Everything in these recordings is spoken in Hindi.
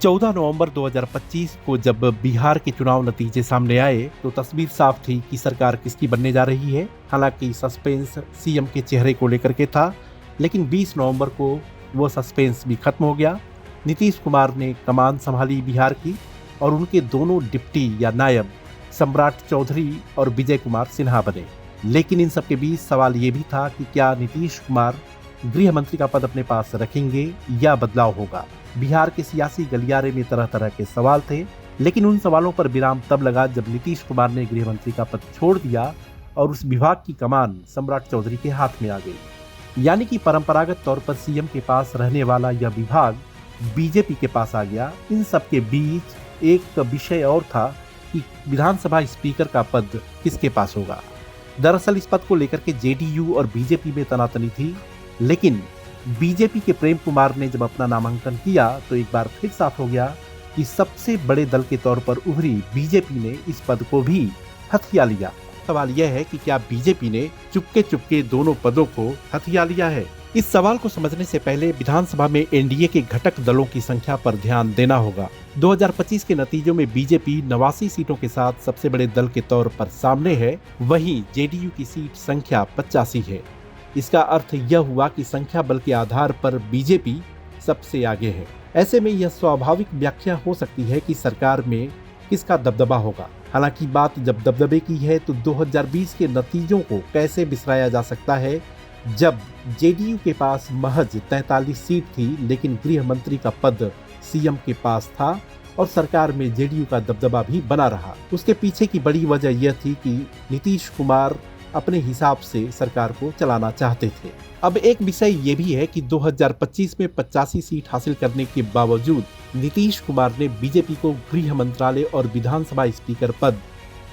14 नवंबर 2025 को जब बिहार के चुनाव नतीजे सामने आए तो तस्वीर साफ थी कि सरकार किसकी बनने जा रही है। हालांकि सस्पेंस सीएम के चेहरे को लेकर के था, लेकिन 20 नवंबर को वो सस्पेंस भी खत्म हो गया। नीतीश कुमार ने कमान संभाली बिहार की और उनके दोनों डिप्टी या नायब सम्राट चौधरी और विजय कुमार सिन्हा बने। लेकिन इन सबके बीच सवाल ये भी था कि क्या नीतीश कुमार गृह मंत्री का पद अपने पास रखेंगे या बदलाव होगा। बिहार के सियासी गलियारे में तरह तरह के सवाल थे, लेकिन उन सवालों पर विराम तब लगा जब नीतीश कुमार ने गृह मंत्री का पद छोड़ दिया और उस विभाग की कमान सम्राट चौधरी के हाथ में आ गई। यानी कि परंपरागत तौर पर सीएम के पास रहने वाला यह विभाग बीजेपी के पास आ गया। इन सब के बीच एक विषय और था कि विधानसभा स्पीकर का पद किसके पास होगा। दरअसल इस पद को लेकर के जेडीयू और बीजेपी में तनातनी थी, लेकिन बीजेपी के प्रेम कुमार ने जब अपना नामांकन किया तो एक बार फिर साफ हो गया कि सबसे बड़े दल के तौर पर उभरी बीजेपी ने इस पद को भी हथिया लिया। सवाल यह है कि क्या बीजेपी ने चुपके चुपके दोनों पदों को हथिया लिया है। इस सवाल को समझने से पहले विधानसभा में एनडीए के घटक दलों की संख्या पर ध्यान देना होगा। 2025 के नतीजों में बीजेपी 89 सीटों के साथ सबसे बड़े दल के तौर पर सामने है, वहीं जेडीयू की सीट संख्या 85 है। इसका अर्थ यह हुआ कि संख्या बल के आधार पर बीजेपी सबसे आगे है। ऐसे में यह स्वाभाविक व्याख्या हो सकती है कि सरकार में किसका दबदबा होगा। हालांकि बात जब दबदबे की है तो 2020 के नतीजों को कैसे बिसराया जा सकता है, जब जेडीयू के पास महज 43 सीट थी, लेकिन गृह मंत्री का पद सीएम के पास था और सरकार में जेडीयू का दबदबा भी बना रहा। उसके पीछे की बड़ी वजह यह थी कि नीतीश कुमार अपने हिसाब से सरकार को चलाना चाहते थे। अब एक विषय ये भी है कि 2025 में 85 सीट हासिल करने के बावजूद नीतीश कुमार ने बीजेपी को गृह मंत्रालय और विधानसभा स्पीकर पद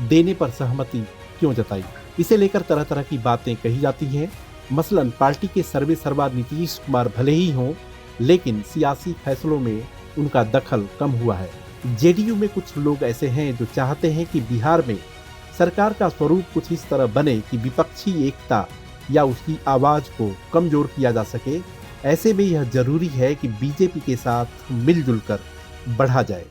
देने पर सहमति क्यों जताई। इसे लेकर तरह तरह की बातें कही जाती हैं। मसलन पार्टी के सर्वे सर्वा नीतीश कुमार भले ही हों, लेकिन सियासी फैसलों में उनका दखल कम हुआ है। जेडीयू में कुछ लोग ऐसे हैं जो चाहते हैं कि बिहार में सरकार का स्वरूप कुछ इस तरह बने कि विपक्षी एकता या उसकी आवाज को कमजोर किया जा सके। ऐसे में यह जरूरी है कि बीजेपी के साथ मिलजुल कर बढ़ा जाए।